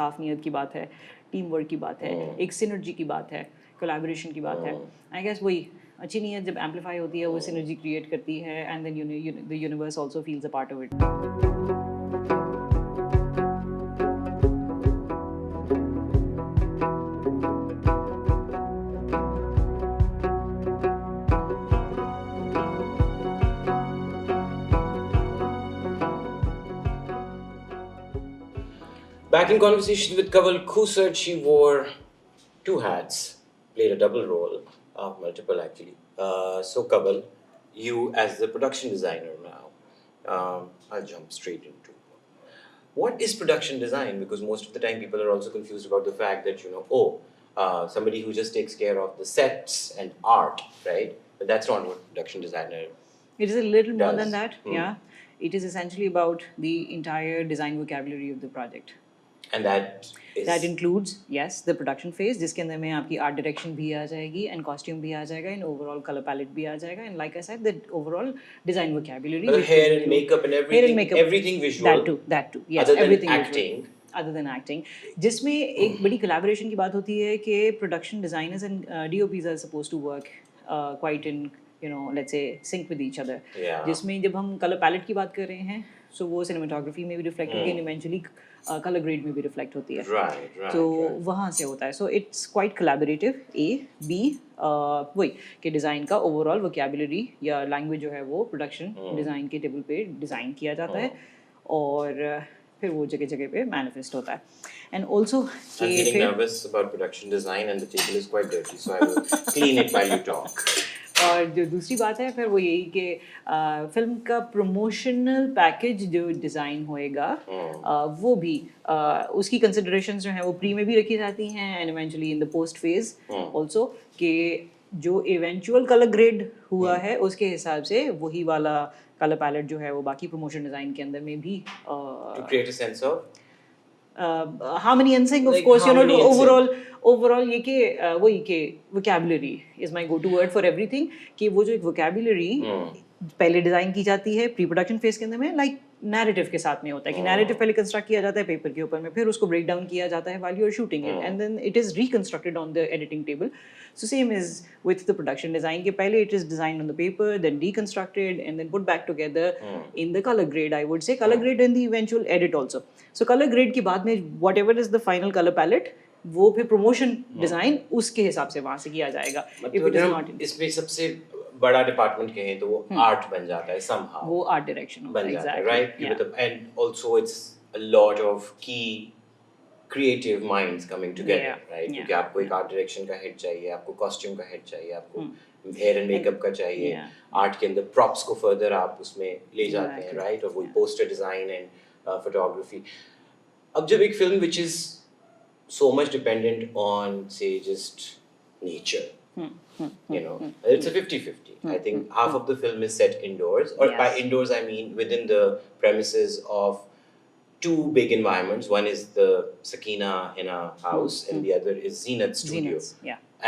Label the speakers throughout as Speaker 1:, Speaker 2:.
Speaker 1: साफ नीयत की बात है, टीम वर्क की बात है, एक सिनर्जी की बात है, कोलैबोरेशन की बात है। आई गेस वही अच्छी नीयत जब एम्पलीफाई होती है वो सिनर्जी क्रिएट करती है and then the universe also feels a part of it.
Speaker 2: Back in conversation with Kaval Khusat, she wore two hats, played a double role, multiple actually. So Kaval, you as the production designer now, I'll jump straight into what is production design, because most of the time people are also confused about the fact that somebody who just takes care of the sets and art, right? But that's not what production designer.
Speaker 1: It is a little more
Speaker 2: does.
Speaker 1: than that, yeah. It is essentially about the entire design vocabulary of the project.
Speaker 2: And that is...
Speaker 1: That includes, yes, the production phase, जिसके अंदर में आपकी art direction भी आ जाएगी and costume भी आ जाएगा and overall color palette भी आ जाएगा and like I said, the overall design vocabulary.
Speaker 2: The hair and makeup and everything.
Speaker 1: Hair and makeup,
Speaker 2: everything visual.
Speaker 1: That too, yes.
Speaker 2: Other than
Speaker 1: everything
Speaker 2: acting.
Speaker 1: Visual. Other than acting, जिसमें एक बड़ी collaboration की बात होती है कि production designers and DOPs are supposed to work quite in, let's say sync with each other.
Speaker 2: Yeah.
Speaker 1: जिसमें जब हम color palette की बात कर रहे हैं, so वो cinematography में भी reflect होती है and eventually color grade में भी reflect होती है.
Speaker 2: Right.
Speaker 1: तो वहाँ से होता है. So it's quite collaborative. A, B, वही कि design का overall vocabulary या language जो है वो production design के table पे design किया जाता है और फिर वो जगह जगह पे manifest होता है. And also
Speaker 2: I'm getting nervous about production design and the table is quite dirty, so I will clean it while you talk.
Speaker 1: और जो दूसरी बात है फिर वो यही कि फिल्म का प्रमोशनल पैकेज जो डिज़ाइन होएगा वो भी उसकी कंसिडरेशंस जो हैं वो प्री में भी रखी जाती हैं and eventually in the post phase also कि जो इवेंचुअल कलर ग्रेड हुआ है उसके हिसाब से वही वाला कलर पैलेट जो है वो बाकी प्रमोशन डिज़ाइन के अंदर में भी
Speaker 2: to create a sense of
Speaker 1: harmony and sync, of course, to overall ये कि वही कि vocabulary is my go-to word for everything कि वो जो एक vocabulary पहले डिज़ाइन की जाती है प्री प्रोडक्शन फेज के अंदर में लाइक नैरेटिव के साथ में होता है कि नैरेटिव पहले कंस्ट्रक्ट किया जाता है पेपर के ऊपर में फिर उसको ब्रेक डाउन किया जाता है while you are shooting it and then it is reconstructed on the editing table so same is with the production design के पहले it is design on the paper then reconstructed and then put back together in the colour grade I would say colour grade and the eventual edit also so colour grade के बाद में whatever is the final colour palette वो फिर promotion design उसके हिसाब से वहां से किया जाएगा
Speaker 2: इफ इट इज नॉट इसमें सबसे बड़ा डिपार्टमेंट कहें तो वो आर्ट बन जाता है somehow
Speaker 1: वो आर्ट डायरेक्शन
Speaker 2: बन जाता है right and also it's a lot of key creative minds coming together right क्योंकि आपको एक आर्ट डायरेक्शन का हेड चाहिए आपको कॉस्ट्यूम का हेड चाहिए आपको हेयर एंड मेकअप का चाहिए आर्ट के अंदर प्रॉप्स को फर्दर आप उसमें ले जाते हैं राइट और वो पोस्टर डिजाइन एंड फोटोग्राफी अब जब एक film which is so much dependent on say just nature it's a 50-50 I think half of the film is set indoors or by indoors I mean within the premises of two big environments one is the Sakina in a house and the other is Zeenat's studio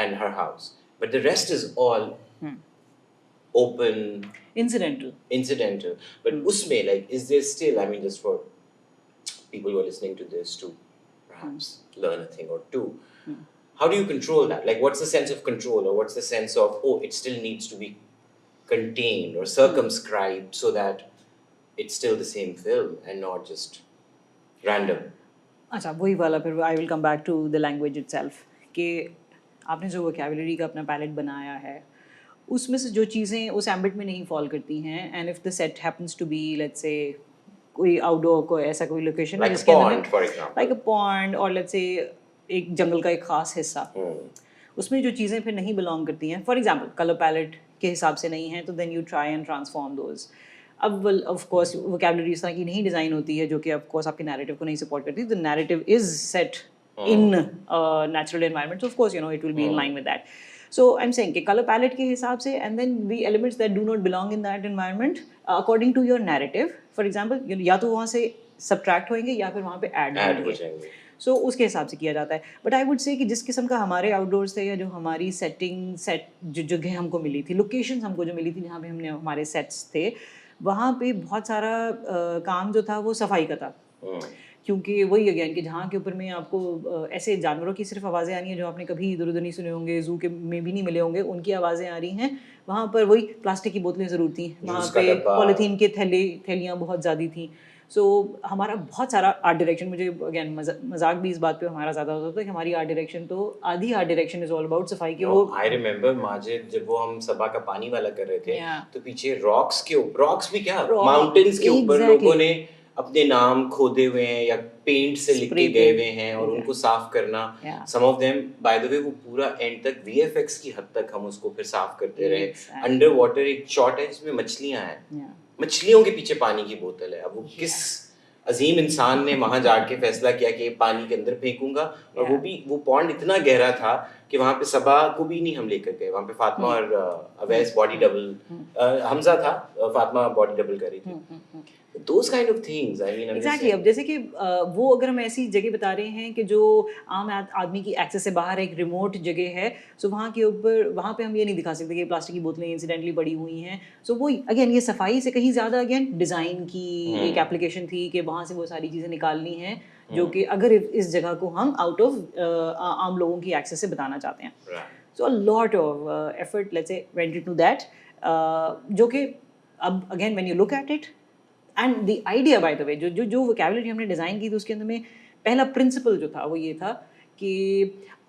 Speaker 2: and her house but the rest is all open incidental but usme like is there still I mean just for people who are listening to this to perhaps learn a thing or two how do you control that like what's the sense of control or what's the sense of it still needs to be contained or circumscribed so that it's still the same film and not just random
Speaker 1: अच्छा वही वाला फिर I will come back to the language itself कि आपने जो vocabulary का अपना palette बनाया है उसमें से जो चीज़ें उस ambit में नहीं fall करती हैं and if the set happens to be let's say कोई आउटडोर को ऐसा कोई location
Speaker 2: like a pond for example
Speaker 1: like a pond or let's say एक जंगल का एक खास हिस्सा उसमें जो चीज़ें फिर नहीं बिलोंग करती हैं फॉर एग्जांपल कलर पैलेट के हिसाब से नहीं है तो then you try and transform those अब ऑफ कोर्स वोकैबुलरी इस तरह की नहीं डिज़ाइन होती है जो कि ऑफ कोर्स आपके नैरेटिव को नहीं सपोर्ट करती the narrative is set in natural environment of course it will be in line with that So I'm saying कि color palette के हिसाब से and then the elements that do not belong in that environment according to your narrative for example या तो वहाँ से subtract होंगे या फिर वहाँ पे add होंगे so उसके हिसाब से किया जाता है but I would say कि जिस किस्म का हमारे outdoors थे या जो हमारी set जो जगह हमको मिली थी locations हमको जो मिली थी जहाँ पे हमने हमारे sets थे वहाँ पे बहुत सारा काम जो था वो सफाई का था क्योंकि वही अगेन कि जहाँ के ऊपर में आपको ऐसे जानवरों की सिर्फ आवाज़ें आनी है जो आपने कभी इधर उधर नहीं सुने होंगे, जू के में भी नहीं मिले होंगे, उनकी आवाज़ें आ रही हैं। वहाँ पर वही प्लास्टिक की बोतलें ज़रूर थी, वहाँ पे पॉलीथीन के थैलियाँ बहुत ज़्यादा थी। सो हमारा बहुत सारा आर्ट डायरेक्शन, मुझे अगेन मजाक भी इस बात पे हमारा ज़्यादा होता था कि हमारी आर्ट डायरेक्शन तो आधी art direction is all about सफाई की। वो
Speaker 2: आई रिमेम्बर माजिद जब वो हम सबा का पानी वाला कर रहे थे तो पीछे रॉक्स भी क्या माउंटेन्स के ऊपर लोगों ने अपने नाम खोदे हुए हैं या पेंट से लिख के गए हुए हैं और उनको साफ करना। Some of them by the way वो पूरा एंड तक वीएफएक्स की हद तक हम उसको फिर साफ करते रहे। अंडर वाटर एक शॉट है जिसमें मछलियां हैं, मछलियों के पीछे पानी की बोतल है। अब वो किस अजीम इंसान ने वहां जाके फैसला किया कि पानी के अंदर फेंकूंगा, और वो पॉन्ड इतना गहरा था कि वहां पे सबा को भी नहीं हम लेकर गए। वहां पे फातिमा और अवैस बॉडी डबल, हमजा था, फातिमा बॉडी डबल कर रही थी। Those kind of things, I mean,
Speaker 1: exactly. अब जैसे कि वो अगर हम ऐसी जगह बता रहे हैं कि जो आम आदमी की एक्सेस से बाहर एक रिमोट जगह है, सो वहाँ के ऊपर वहाँ पे हम ये नहीं दिखा सकते कि प्लास्टिक की बोतलें इंसिडेंटली पड़ी हुई हैं। सो वो अगेन ये सफाई से कहीं ज़्यादा अगेन डिज़ाइन की एक एप्लीकेशन थी कि वहाँ से वो सारी चीज़ें निकालनी हैं जो कि अगर इस जगह को हम आउट ऑफ आम लोगों की एक्सेस से बताना चाहते हैं। So a lot of effort let's say went into that, जो कि अब again when you look at it and the idea by the way, जो वोकैबुलरी हमने डिज़ाइन की थी उसके अंदर में पहला प्रिंसिपल जो था वो ये था कि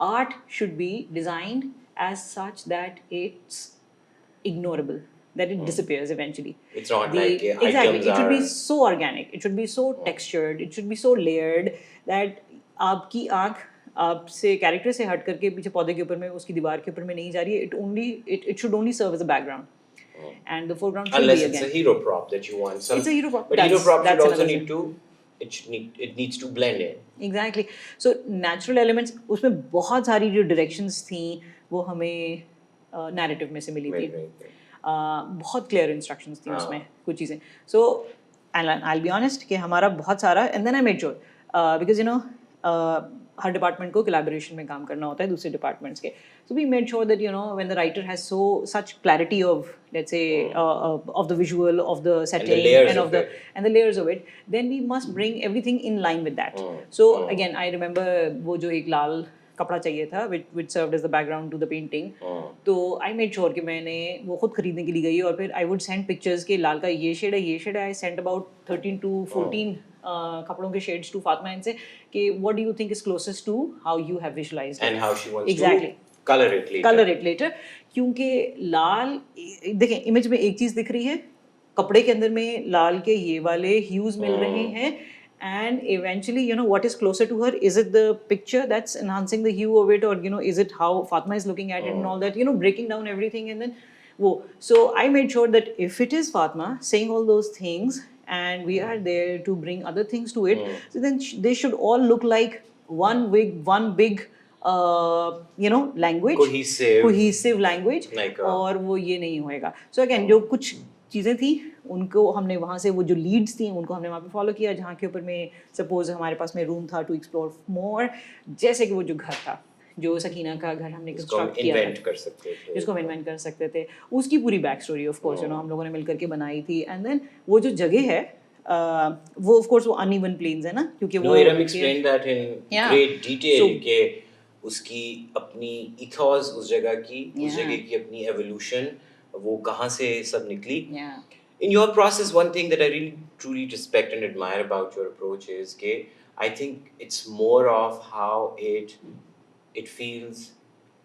Speaker 1: art should be designed as such that it's ignorable, that it disappears eventually.
Speaker 2: It's not like
Speaker 1: exactly. It should be so organic. It should be so textured. It should be so layered that आपकी आँख आपसे character से हट करके पीछे पौधे के ऊपर में उसकी दीवार के ऊपर में नहीं जा रही है। It should only serve as a background. And the foreground should
Speaker 2: unless
Speaker 1: be
Speaker 2: it's a hero prop that you want.
Speaker 1: It's a hero prop.
Speaker 2: But hero prop should also need to, it needs to blend in.
Speaker 1: Exactly. So natural elements, उसमें बहुत सारी जो directions थी वो हमें narrative में से मिली थी। बहुत clear instructions थी उसमें कुछ चीज़ें। So and I'll be honest कि हमारा बहुत सारा, and then I made sure because you know her department को कोलैबोरेशन में काम करना होता है दूसरे डिपार्टमेंट्स के। So we made sure that you know when the writer has such clarity of, let's say, of the visual, of the setting, and the layers of it, then we must bring everything in line with that. So again, I remember वो जो एक लाल कपड़ा चाहिए था which served as the background to the painting. तो I made sure कि मैंने वो खुद खरीदने के लिए गई और फिर I would send pictures के लाल का ये शेड है। I sent about 13 to 14 कपड़ों के shades to Fatma and say कि what do you think is closest to how you have visualized
Speaker 2: and
Speaker 1: it?
Speaker 2: how she wants to color it later.
Speaker 1: क्योंकि लाल, देखें image में एक चीज़ दिख रही है, कपड़े के अंदर में लाल के ये वाले ह्यूज मिल रहे हैं, and eventually you know what is closer to her, is it the picture that's enhancing the hue of it, or you know is it how Fatma is looking at it and all that, you know, breaking down everything. And then so I made sure that if it is Fatma saying all those things and we are there to bring other things to it, so then they should all look like one big you know language, cohesive language, और वो ये नहीं होएगा। So again जो कुछ चीज़ें थी उनको हमने वहाँ से, वो जो लीड्स थी उनको हमने वहाँ पे फॉलो किया, जहाँ के ऊपर में सपोज हमारे पास में रूम था टू एक्सप्लोर मोर, जैसे कि वो जो घर था, जो सकीना का घर हमने कंस्ट्रक्ट किया था, जिसको हम इन्वेंट कर सकते थे, उसकी पूरी back story of course you know हम लोगों ने मिलकर के बनाई थी। एंड देन वो जो जगह है वो ऑफ कोर्स वो अनइवन प्लेन्स है ना, क्योंकि वो
Speaker 2: explain that in great detail के उसकी अपनी इथॉस उस जगह की अपनी एवोल्यूशन, वो कहाँ से सब निकली। In your process, one thing that I really truly respect and admire about your approach is that I think it's more of how it feels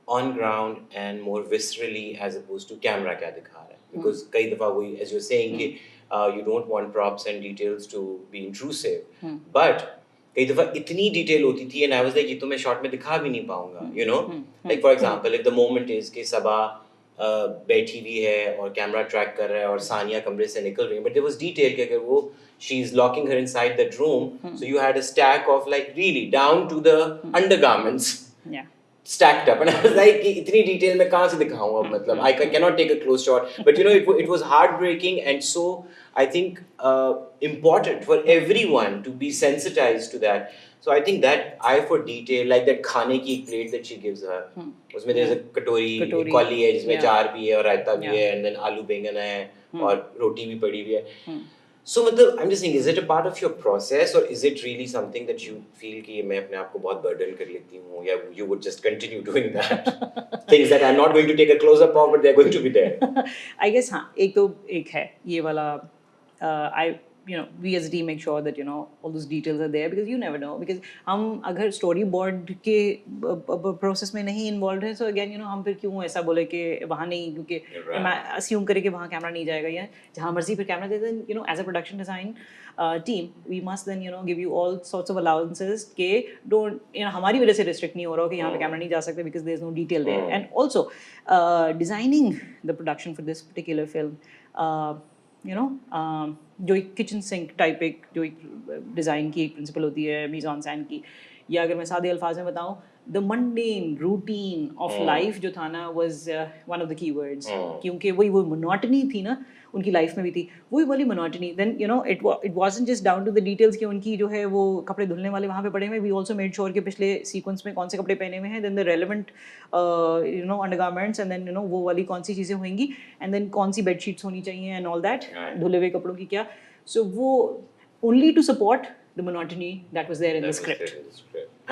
Speaker 2: on ground and more viscerally as opposed to camera क्या दिखा रहा है। Because कई दफा वही as you're saying कि you don't want props and details to be intrusive, but कई दफा इतनी डिटेल होती थी and I was like ये तो मैं शॉट में दिखा भी नहीं पाऊंगा, you know, like for example if the moment is कि सबा बैठी हुई है और कैमरा ट्रैक कर रहा है और सानिया कमरे से निकल रही है, बट देयर वाज डिटेल कि अगर वो she is locking her inside that room, so you had a stack of like really down to the undergarments stacked up, and I was like इतनी डिटेल में कहाँ से दिखाऊं अब, मतलब I cannot take a close shot, but you know it was heartbreaking and so I think important for everyone to be sensitized to that. So I think that eye for detail, like that खाने की एक plate that she gives her, उसमें there's a कटोरी कॉली है जिसमें चार भी है और रायता भी है, and then आलू बैंगन है और रोटी भी पड़ी हुई है. So मतलब I'm just saying, is it a part of your process or is it really something that you feel कि मैं अपने आप को बहुत burden कर लेती हूँ, या you would just continue doing that things that I'm not going to take a close up of but they're going to be there?
Speaker 1: I guess हाँ, एक है ये वाला I we as a team make sure that all those details are there, because you never know, because हम अगर story board के process में नहीं involved है, so again हम फिर क्यों ऐसा बोले कि वहाँ नहीं, क्योंकि assume करे कि वहाँ कैमरा नहीं जाएगा, या जहाँ मर्जी फिर कैमरा दे दें. As a production design team, we must then give you all sorts of allowances के don't हमारी वजह से restrict नहीं हो रहा हो कि यहाँ पे कैमरा नहीं जा सकते, because there is no detail there. And also designing the production for this particular film, जो एक किचन सिंक टाइप एक जो एक डिज़ाइन की एक प्रिंसिपल होती है मीज़ ऑन सैन की, या अगर मैं सादे अल्फाज में बताऊँ, the mundane routine of life जो था ना was one of the key words, क्योंकि वही वो मोनोटनी थी ना उनकी लाइफ में भी थी, वही वाली monotony. Then it wasn't just down to the details कि उनकी जो है वो कपड़े धुलने वाले वहाँ पे पड़े हुए, वी ऑल्सो मेड श्योर कि पिछले सीक्वेंस में कौन से कपड़े पहने हुए हैं, then the relevant undergarments, and then वो वाली कौन सी चीज़ें होंगी, एंड देन कौन सी बेडशीट्स होनी चाहिए एंड ऑल दैट, धुले हुए कपड़ों की क्या. सो वो only to support the monotony that was there in the script.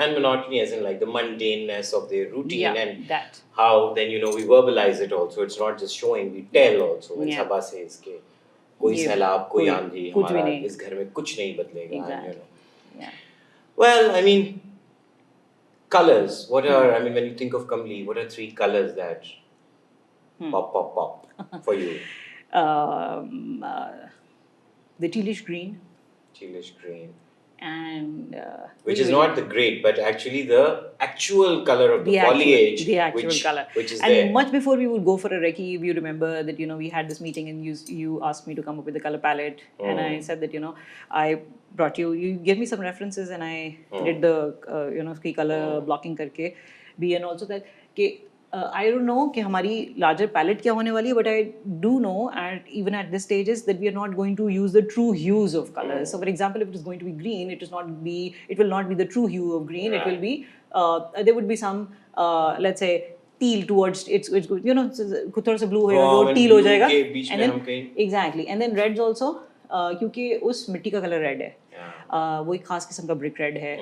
Speaker 2: And monotony as in like the mundaneness of their routine, and
Speaker 1: that.
Speaker 2: How then we verbalize it also. It's not just showing, we tell also. When Sabha says ke koi sailab, koi आंधी, हमारा इस घर में कुछ नहीं बदलेगा.
Speaker 1: Exactly. Yeah.
Speaker 2: Well, I mean, colors. What are, I mean, when you think of Kamli, what are 3 colors that pop for you?
Speaker 1: The tealish green.
Speaker 2: Tealish green.
Speaker 1: And
Speaker 2: which is not the great, but actually the actual color of the foliage,
Speaker 1: the actual color,
Speaker 2: which is
Speaker 1: and
Speaker 2: there.
Speaker 1: Much before we would go for a recce, if you remember that we had this meeting and you asked me to come up with the color palette, and I said that I brought you gave me some references, and I did the color blocking करके भी, and also that कि I don't know कि हमारी larger palette क्या होने वाली है, but I do know even at this stages that we are not going to use the true hues of colors. So for example, if it is going to be green, it will not be the true hue of green. Right. It will be there would be some let's say teal towards it's थोड़ा सा blue होगा, वो teal हो जाएगा, and then exactly, and then reds also क्योंकि उस मिट्टी का color red है, वो एक खास किस्म का brick red है.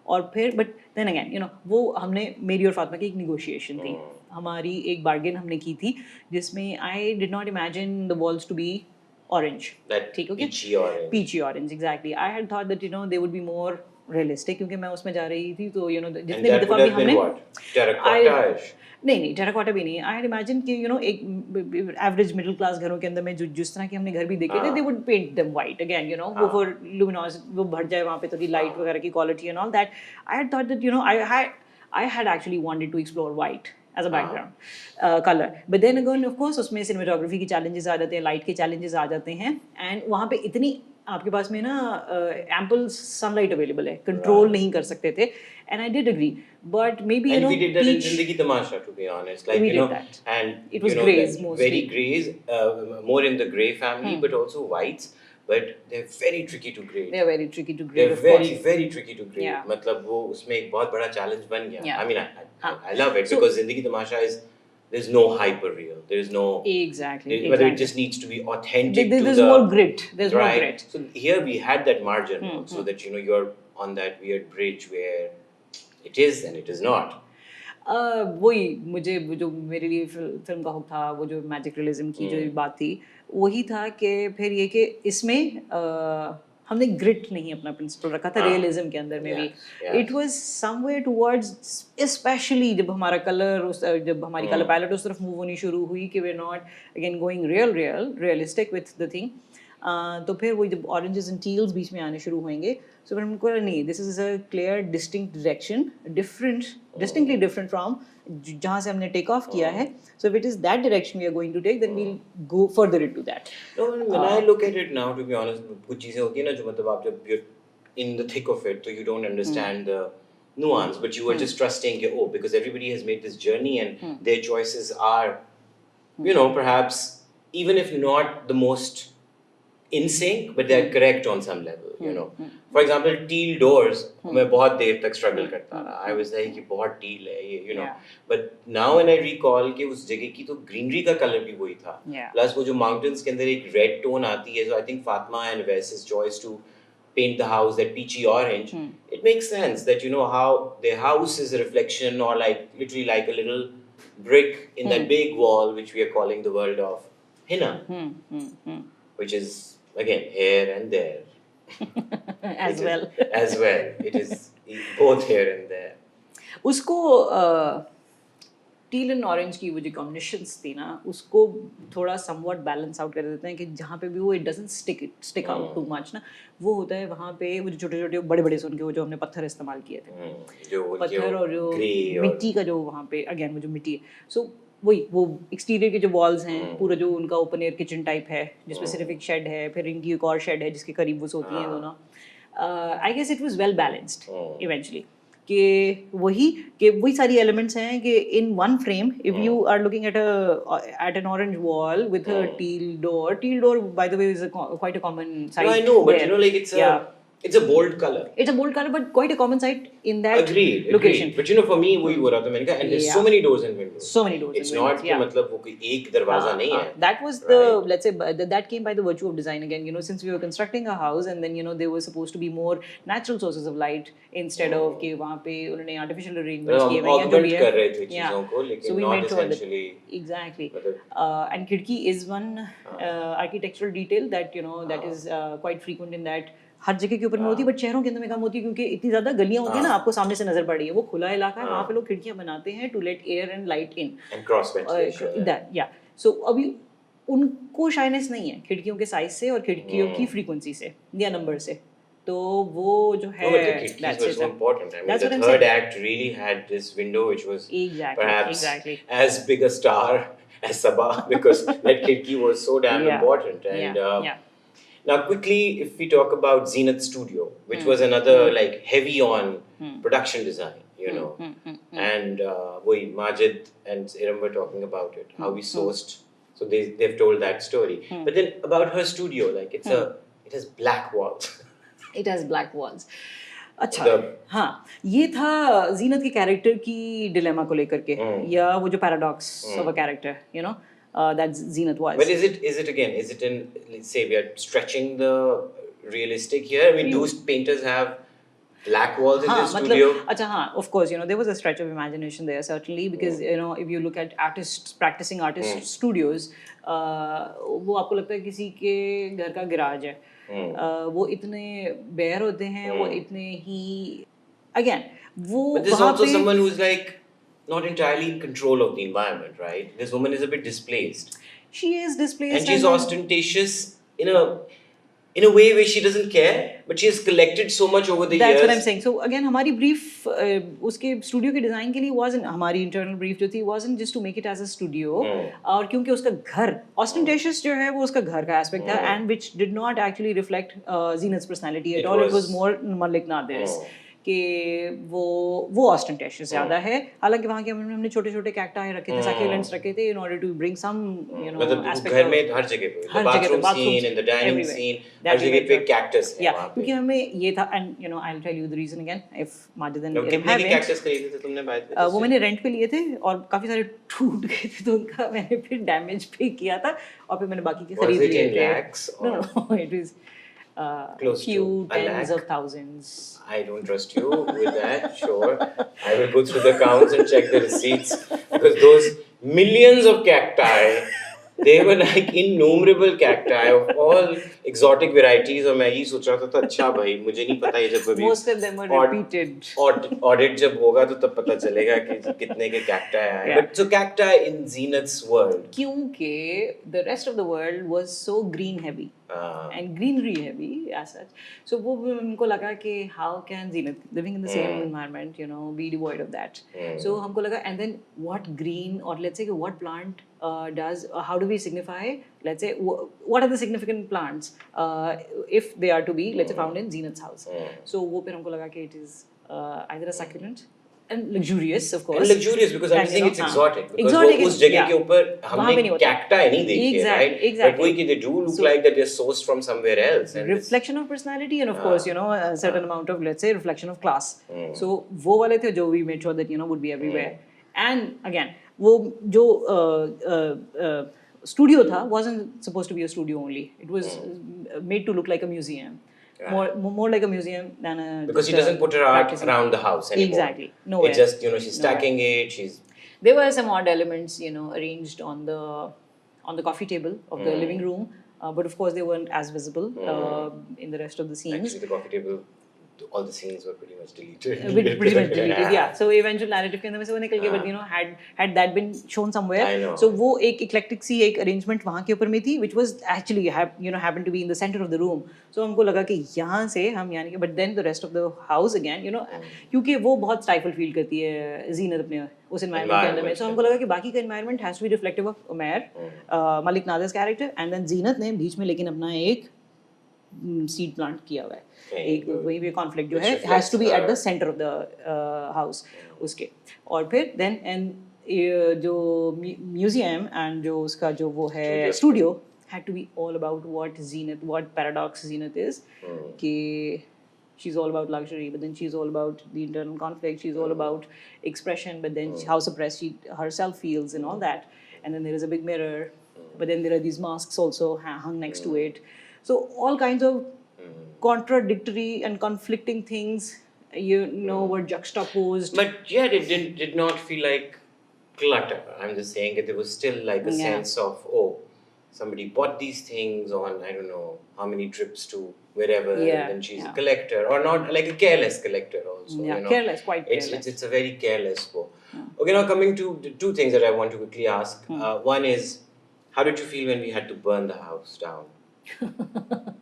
Speaker 1: और फिर बट देन अगेन वो हमने मेरी और फातिमा की एक निगोशिएशन थी, हमारी एक बार्गेन हमने की थी, जिसमें I did not imagine the walls to be orange, ठीक है, peachy orange, exactly. I had thought that they would be more realistic, क्योंकि मैं उसमें जा रही थी तो जितने भी दफा भी हमने नहीं टेराकोटा भी नहीं. आई हैड इमेजिन कि एक एवरेज मिडिल क्लास घरों के अंदर में जिस तरह के हमने घर भी देखे थे, they would paint them white again, वो फॉर लुमिनोस, वो भर जाए वहाँ पे थोड़ी लाइट वगैरह की quality and all that. I had thought that I had actually wanted to explore white as a background color, but then again of course उसमें cinematography के challenges आ जाते हैं, light के challenges आ जाते हैं, and वहाँ पे इतनी आपके पास में ना ample sunlight available है, control नहीं कर सकते थे, and I did agree, but maybe
Speaker 2: and we did that in Zindagi Tamasha, to be honest, like
Speaker 1: we did that.
Speaker 2: And
Speaker 1: it was grays mostly,
Speaker 2: very grays, more in the grey family, but also whites, but they're very tricky to grade.
Speaker 1: They're very tricky to grade.
Speaker 2: They're very very tricky to grade.
Speaker 1: Yeah.
Speaker 2: मतलब वो उसमें एक बहुत बड़ा challenge बन गया.
Speaker 1: Yeah.
Speaker 2: I mean I love it, because Zindagi Tamasha is, there's no hyper real, there's no
Speaker 1: exactly.
Speaker 2: But it just needs to be authentic.
Speaker 1: There's more grit. There's more grit.
Speaker 2: So here we had that margin, so that you're on that weird bridge where it is and it is not.
Speaker 1: वही मुझे जो मेरे लिए film का hook था, वो जो magic realism की जो बात थी, वही था कि फिर ये कि इसमें हमने ग्रिट नहीं अपना प्रिंसिपल रखा था रियलिज्म के अंदर में भी. It was somewhere towards, specially जब हमारा जब हमारी कलर पैलेट उस तरफ मूव होनी शुरू हुई कि we are not again going realistic with the thing, तो फिर वो जब ऑरेंजेस एंड टील्स बीच में आने शुरू होंगे, सो फिर हमको नहीं, this is a clear distinct direction, distinctly different from जहाँ से हमने टेक ऑफ किया है. So if it is that direction we are going to take, then we'll go further into that.
Speaker 2: No, when I look at it now, to be honest, कुछ चीजें होती हैं ना जो मतलब आप जब you're in the thick of it, so you don't understand the nuance, but you are just trusting कि because everybody has made this journey and their choices are, perhaps even if not the most in sync, but they're correct on some level, you know. For example, teal doors, मैं बहुत देर तक struggle करता रहा. I was like, ये बहुत teal है, ये, you know. But now when I recall कि उस जगह की तो greenery का color भी वही था. Plus वो जो mountains के अंदर एक red tone आती है, so I think Fatma and Wes's choice to paint the house that peachy orange, it makes sense that, you know, how their house is a reflection or like literally like a little brick in that big wall which we are calling the world of henna, which is again here and there
Speaker 1: as well.
Speaker 2: As well, it is both here and there.
Speaker 1: उसको till and orange की वो जो combinations थी ना, उसको थोड़ा somewhat balance out कर देते हैं कि जहाँ पे भी वो it doesn't stick out too much ना, वो होता है वहाँ पे वो जो छोटे छोटे बड़े बड़े सुन के वो जो हमने पत्थर इस्तेमाल किए थे, पत्थर और जो मिट्टी का जो वहाँ पे अगेन वो जो मिट्टी है, सो वही वो एक्सटीरियर के जो वॉल्स हैं, पूरा जो उनका ओपन एयर किचन टाइप है जिसमें सिर्फ एक शेड है, फिर इनकी एक और शेड है जिसके करीब वो सोती हैं दोनों. I guess it was well balanced eventually कि वही सारी एलिमेंट्स हैं कि in one frame if you are looking at an orange wall with a teal door by the way is quite a common sight.
Speaker 2: I know, but you know, like it's a bold color.
Speaker 1: It's a bold color, but quite a common sight in that
Speaker 2: Agreed.
Speaker 1: location.
Speaker 2: But you know, for me, वही हो रहा था मैंने कहा, and there's so many doors and windows.
Speaker 1: So many doors
Speaker 2: It's
Speaker 1: and windows.
Speaker 2: not कि मतलब वो कोई एक दरवाजा नहीं है.
Speaker 1: That was the let's say that came by the virtue of design again. You know, since we were constructing a house, and then you know there were supposed to be more natural sources of light instead of कि वहाँ पे उन्होंने artificial arrangements किए हुए हैं जो भी है.
Speaker 2: कर रहे थे चीजों को, लेकिन not essentially.
Speaker 1: Exactly. And खिड़की is one architectural detail that you know that is quite frequent in that. हर जगह के ऊपर में होती है, बट शहरों के अंदर में कम होती है क्योंकि इतनी ज्यादा गलियां होती है ना, आपको सामने से नजर पड़ रही है, वो खुला इलाका है, वहाँ पे लोग खिड़कियां बनाते हैं to let air and light in
Speaker 2: and cross ventilation.
Speaker 1: So अभी उनको शाइनेस नहीं है खिड़कियों के साइज से और खिड़कियों की फ्रीक्वेंसी से या नंबर से, तो वो जो है
Speaker 2: that's so important. I mean, the third act really had this window which was perhaps as big a star as Sabah because that khidki was so damn important. And now quickly, if we talk about Zenith Studio, which was another like heavy on production design, you know, and Majid and Iram were talking about it, how we sourced. So they've told that story. But then about her studio, like it has black walls.
Speaker 1: It has black walls. अच्छा, हाँ, ये था जीनत के character की dilemma को लेकर के, या वो जो paradox of a character, you know. That Zenith was.
Speaker 2: But is it in, let's say we are stretching the realistic here? I mean, do painters have black walls in their studio?
Speaker 1: अच्छा, हाँ, of course, you know, there was a stretch of imagination there certainly because you know if you look at practicing artist studios, वो आपको लगता है किसी के घर का गैराज है, वो इतने bare होते हैं, वो इतने ही again वो
Speaker 2: But there's also someone who's like not entirely in control of the environment, right? This woman is a bit displaced.
Speaker 1: She is displaced.
Speaker 2: And she's ostentatious in a way where she doesn't care, but she has collected so much over the years.
Speaker 1: That's what I'm saying. So again, हमारी brief उसके studio के design के लिए wasn't, हमारी internal brief जो थी wasn't just to make it as a studio, और क्योंकि उसका घर ostentatious जो है वो उसका घर का aspect था, and which did not actually reflect Zenith's personality at all. It was more Malik Nadir's. कि वो ऑस्टेंटेशियस ज़्यादा है, हालांकि वहाँ के हमने छोटे छोटे कैक्टाई रखे थे, सक्यूलेंट्स रखे थे, in order to bring some you know aspect
Speaker 2: घर में हर जगह पे bathroom scene and the dining scene हर जगह पे cactus है वहाँ पे,
Speaker 1: क्योंकि हमें ये था, and you know I'll tell you the reason again if Majid and Iram
Speaker 2: have it. Cactus खरीदे थे तुमने बाय थे?
Speaker 1: वो मैंने रेंट पे लिए थे और काफी सारे टूट गए थे, तो उनका मैंने फिर डैमेज पे किया था और फिर मैंने बाकी के खरीद लिए थे. No, it was
Speaker 2: close
Speaker 1: few
Speaker 2: to
Speaker 1: tens of thousands.
Speaker 2: I don't trust you with that. Sure, I will go through the accounts and check the receipts because those millions of cacti, they were like innumerable cacti of all exotic varieties. और मैं ये सोच रहा था अच्छा भाई मुझे नहीं पता ये जब कभी
Speaker 1: most of them were repeated.
Speaker 2: Audit जब होगा तो तब पता चलेगा कि कितने के cacti आए. But so cacti in Zenith's world.
Speaker 1: क्योंकि the rest of the world was so green heavy. And greenery heavy as such. So वो हमको लगा कि how can Zenith living in the same environment, you know, be devoid of that. So हमको लगा, and then what green or let's say what plant does, how do we signify, let's say what are the significant plants if they are to be let's say found in Zenith's house. So वो फिर हमको लगा कि it is either a succulent and luxurious of course.
Speaker 2: And luxurious because I'm
Speaker 1: And,
Speaker 2: saying
Speaker 1: you know,
Speaker 2: it's exotic. Because
Speaker 1: exotic
Speaker 2: उस जगह
Speaker 1: yeah.
Speaker 2: के ऊपर
Speaker 1: वहाँ पे नहीं
Speaker 2: हमने
Speaker 1: होता.
Speaker 2: cacti नहीं देखी है, right?
Speaker 1: Exactly.
Speaker 2: But वही कि they do look
Speaker 1: So,
Speaker 2: like that they're sourced from somewhere else. And
Speaker 1: reflection of personality and of course you know a certain amount of let's say reflection of class. So वो वाले थे जो we made sure that you know would be everywhere. And again वो जो studio था wasn't supposed to be a studio only. It was made to look like a museum. More like a museum than a
Speaker 2: because she doesn't put her art around the house anymore.
Speaker 1: Exactly. Nowhere.
Speaker 2: It's just, you know, she's stacking it, she's...
Speaker 1: There were some odd elements, you know, arranged on the coffee table of the living room, but of course they weren't as visible in the rest of the scenes.
Speaker 2: Actually, the coffee table, all the scenes were pretty much deleted.
Speaker 1: Pretty much deleted, yeah. So eventual narrative के अंदर में से वो निकल गया, but you know, had that been shown somewhere,
Speaker 2: I know.
Speaker 1: so वो एक eclectic सी एक arrangement वहाँ के ऊपर में थी, which was actually you know happened to be in the center of the room. So हमको लगा कि यहाँ से हम यानी कि, but then the rest of the house again, you know, क्योंकि वो बहुत stifle feel करती है ज़ीनत अपने उस environment के अंदर में, so हमको लगा कि बाकी का environment has to be reflective of Umair, Malik Nadir's character, and then ज़ीनत ने बीच में लेकिन अपना एक सीड प्लांट किया हुआ है, एक वही भी कॉन्फ्लिक्ट जो है has to be at the centre of the house उसके. और फिर देन एंड जो म्यूजियम एंड जो उसका जो वो है studio had to be all about what paradox Zenith is, कि she's all about luxury, but then she's all about the internal conflict, she's all about expression, but then how suppressed she herself feels and all that. And then there is a big mirror, but then there are these masks also hung next to it. So all kinds of contradictory and conflicting things, you know, were juxtaposed.
Speaker 2: But yet it did not feel like clutter. I'm just saying that there was still like a sense of, oh, somebody bought these things on, I don't know how many trips to wherever, and then she's a collector, or not, like a careless collector also.
Speaker 1: Yeah,
Speaker 2: you know?
Speaker 1: careless, quite careless.
Speaker 2: It's a very careless book. Okay, now coming to the two things that I want to quickly ask. One is, how did you feel when we had to burn the house down?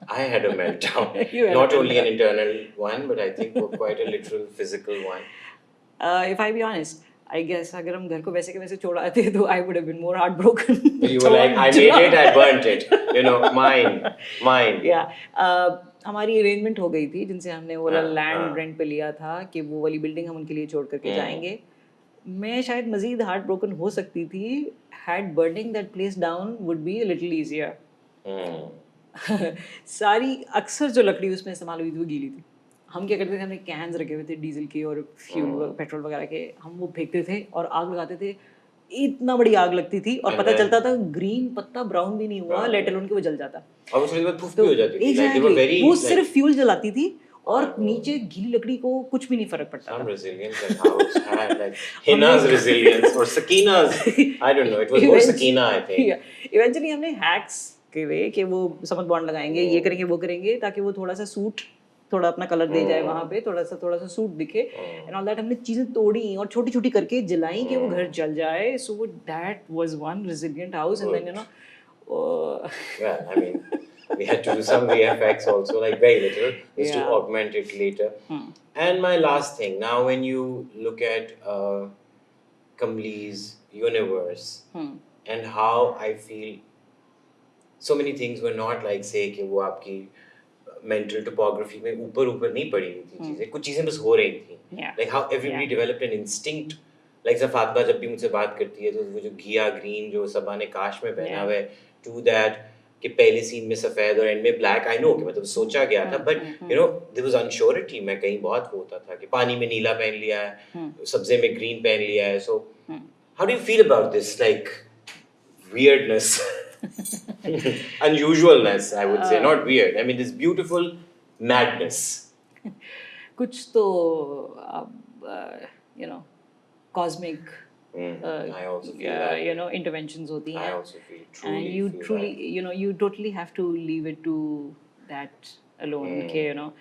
Speaker 2: I had a meltdown. Not only an internal one, but I think quite a literal physical one.
Speaker 1: If I be honest, I guess अगर हम घर को वैसे के वैसे छोड़ आते तो I would have been more heartbroken.
Speaker 2: You were like, I made it, I burnt it. You know, mine.
Speaker 1: Yeah. हमारी arrangement हो गई थी जिनसे हमने वो land rent पे लिया था कि वो वाली building हम उनके लिए छोड़ करके जाएंगे. मैं शायद मज़ीद heartbroken हो सकती थी had burning that place down would be a little easier. सारी अक्सर जो लकड़ी उसमें इस्तेमाल हुई थी वो गीली थी. हम क्या करते थे, हमने कैंस रखे हुए थे डीजल के और फ्यूल पेट्रोल वगैरह के, हम वो फेंकते थे और आग लगाते थे. इतना बड़ी आग लगती थी और पता चलता था ग्रीन पत्ता ब्राउन भी नहीं हुआ, लेट अलोन कि वो जल जाता.
Speaker 2: और उसके बाद फूफ भी हो जाती थी.
Speaker 1: Exactly. वो सिर्फ फ्यूल जलाती थी और नीचे गीली लकड़ी को कुछ भी नहीं फर्क पड़ता था.
Speaker 2: Some resilience that house had, like Hina's resilience or Sakina's, I don't know, it was more Sakina I think.
Speaker 1: Eventually हमने hacks के वे कि वो समझ बॉन्ड लगाएंगे, ये करेंगे वो करेंगे ताकि वो थोड़ा सा सूट, थोड़ा अपना कलर दे जाए वहाँ पे, थोड़ा सा सूट दिखे एंड ऑल दैट. हमने चीजें तोड़ी और छोटी छोटी करके जलाई कि वो घर जल जाए. So that was one resilient house. And then you know,
Speaker 2: well, I mean, we had to do some VFX also, like very little, just to augment it later. And my last thing, now when you look at Kamli's universe and how I feel so many things were not like, say कि वो आपकी mental topography में ऊपर नहीं पड़ी हुई थी चीजें, कुछ चीजें बस हो रही थी. Like how everybody developed an instinct. Like जब फातिमा जब भी मुझसे बात करती है तो वो जो घिया ग्रीन जो सबा ने काश में पहना हुआ है, to that कि पहले सीन में सफेद और एंड में ब्लैक, आई नो कि मतलब सोचा गया था, but you know there was unsurety. मैं कहीं बहुत होता था कि पानी में नीला पहन लिया है, सब्जे में ग्रीन पहन लिया है. So how do you feel about this like weirdness? Unusualness, I would say, not weird. I mean, this beautiful madness.
Speaker 1: कुछ तो you know, cosmic
Speaker 2: I also feel that.
Speaker 1: You know, interventions होती हैं.
Speaker 2: I also feel truly.
Speaker 1: And you truly, you know, you totally have to leave it to that alone. Okay, you know,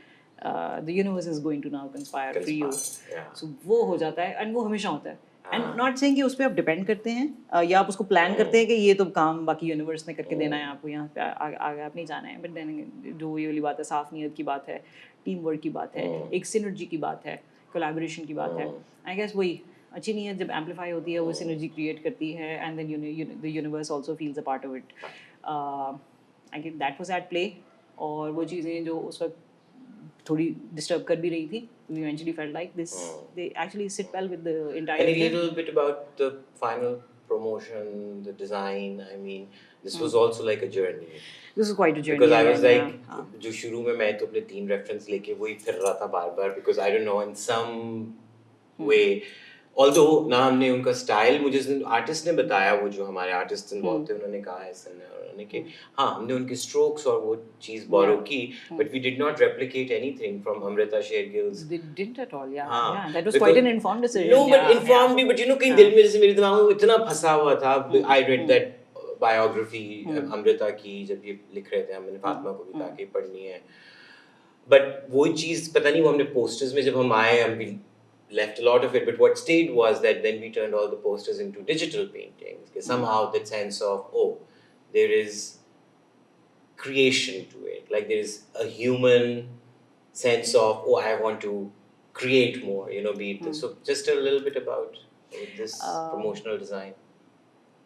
Speaker 1: the universe is going to now conspire for you. So वो हो जाता है and वो हमेशा होता है. And not saying कि उस पर आप डिपेंड करते हैं या आप उसको प्लान करते हैं कि ये तो काम बाकी यूनिवर्स ने करके देना है आपको, यहाँ पे आगे आप नहीं जाना है. बट देन जो ये वाली बात है, साफ नीयत की बात है, टीम वर्क की बात है, एक सिनर्जी की बात है, कोलैबोरेशन की बात है. आई गेस वही अच्छी नीयत जब एम्पलीफाई होती है वो सिनर्जी क्रिएट करती है and then the universe also feels a part of it. I guess that was at play. और वो चीज़ें जो उस वक्त थोड़ी डिस्टर्ब कर भी रही थी. We eventually felt like this. They actually sit well with the entire
Speaker 2: And a
Speaker 1: film.
Speaker 2: little bit about the final promotion, the design. I mean, this was also like a journey.
Speaker 1: This is quite a journey.
Speaker 2: Because I was
Speaker 1: again,
Speaker 2: like,
Speaker 1: yeah.
Speaker 2: जो शुरू में मैं तो अपने 3 reference लेके वही फिर रहा था बार-बार because I don't know in some way. Although ना हमने उनका style मुझे आर्टिस्ट ने बताया, वो जो हमारे आर्टिस्ट इन्वॉल्व थे उन्होंने कहा ऐसा उन्होंने कि हाँ हमने उनके strokes और वो चीज borrow की, but we did not replicate anything from Amrita Shergill's.
Speaker 1: They didn't at all. Yeah.
Speaker 2: हाँ,
Speaker 1: Yeah. That was
Speaker 2: because-
Speaker 1: quite an informed decision.
Speaker 2: No, but
Speaker 1: yeah,
Speaker 2: informed
Speaker 1: yeah.
Speaker 2: भी, but you know कहीं दिल में जैसे मेरे दिमाग में वो इतना फंसा हुआ था. I read that biography Amrita की जब ये लिख रहे थे, मैंने फातिमा को भी कहा कि पढ़नी है. But वो चीज पता नहीं वो हमने posters में जब हम आए हम भी left a lot of it, but what stayed was that then we turned all the posters into digital paintings. Somehow that sense of there is creation to it, like there is a human sense of I want to create more, be it this. So just a little bit about this promotional design.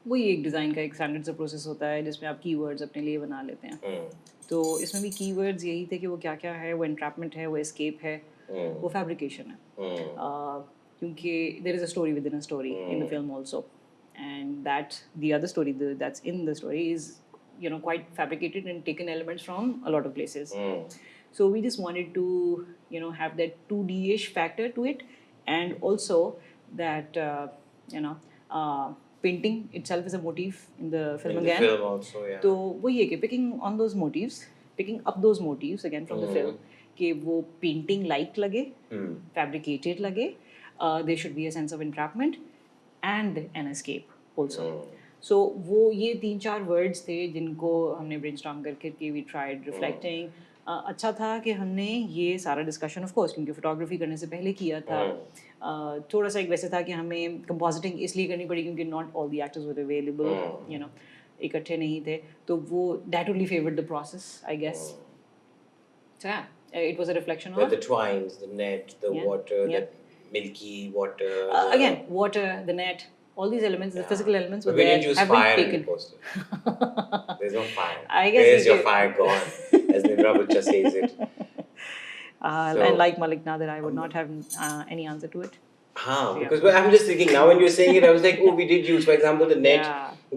Speaker 1: वही एक design का एक standard सा process होता है जिसमें आप keywords अपने लिए बना लेते हैं. तो इसमें भी कीवर्ड्स यही थे कि वो क्या क्या है, वो एंट्रैपमेंट है, वो एस्केप है, वो फैब्रिकेशन है. क्योंकि there is a story within a story in the film also, and that the other story that's in the story is quite fabricated and taken elements from a lot of places. So we just wanted to have that 2D-ish factor to it, and also that painting itself is a motif in the film
Speaker 2: in
Speaker 1: again.
Speaker 2: The film also, yeah.
Speaker 1: तो वही है कि picking up those motifs again from the film, कि वो painting like लगे, fabricated लगे, there should be a sense of entrapment and an escape also. So वो ये 3-4 words थे जिनको हमने brainstorm करके we tried reflecting. अच्छा था कि हमने ये सारा डिस्कशन ऑफ कोर्स क्योंकि फोटोग्राफी करने से पहले किया था. थोड़ा सा एक वैसे था कि हमें कंपोजिटिंग इसलिए करनी पड़ी क्योंकि not all the actors were available, इकट्ठे नहीं थे, तो वो that only favoured the process I guess. So yeah, it was a reflection of
Speaker 2: the twines, the net, the water, the milky water.
Speaker 1: Again, water, the net, all these elements, the physical elements were
Speaker 2: we
Speaker 1: there,
Speaker 2: didn't use
Speaker 1: have been
Speaker 2: fire
Speaker 1: taken.
Speaker 2: in the poster. There's no fire.
Speaker 1: I guess
Speaker 2: where's your fire gone, as Nimra Bachcha says it.
Speaker 1: And like Malik Nadir, I would not have any answer to it.
Speaker 2: Because I'm just thinking now when you're saying it, I was like, we did use, for example, the net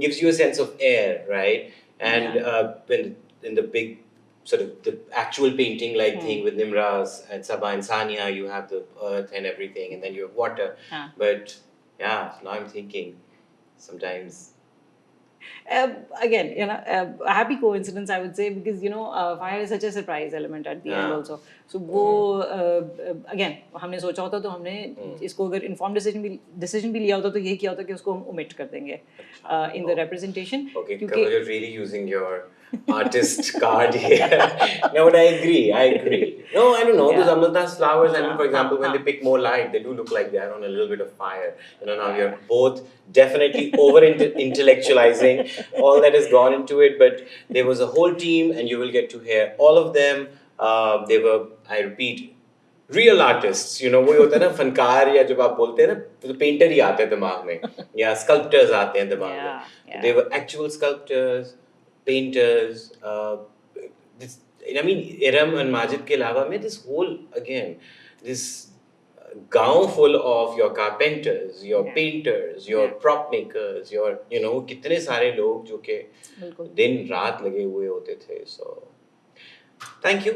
Speaker 2: gives you a sense of air, right? And when in the big sort of the actual painting like thing with Nimra's and Sabah and Sania, you have the earth and everything, and then you have water. But now I'm thinking sometimes.
Speaker 1: Again, a happy coincidence I would say, because fire is such a surprise element at the end also. So वो again हमने सोचा होता तो हमने इसको अगर informed decision भी लिया होता तो यही किया होता कि उसको हम omit कर देंगे in the representation.
Speaker 2: Okay, because you're really using your artist card here. No, but I agree. No, I don't know. Those Amrita's flowers, I mean, for example, when they pick more light, they do look like they are on a little bit of fire. Now you're both definitely over-intellectualizing all that has gone into it, but there was a whole team, and you will get to hear all of them. They were, I repeat, real artists. वही होता है ना फनकार, या जब आप बोलते हैं ना तो पेंटर ही आते हैं दिमाग में, या स्कल्प्टर्स आते हैं दिमाग में. They were actual sculptors, painters. I mean, Iram and Majid के अलावा में this whole, again, this गांव full of your carpenters, your painters, your prop makers, your कितने सारे लोग जो के दिन रात लगे हुए होते थे. So thank you.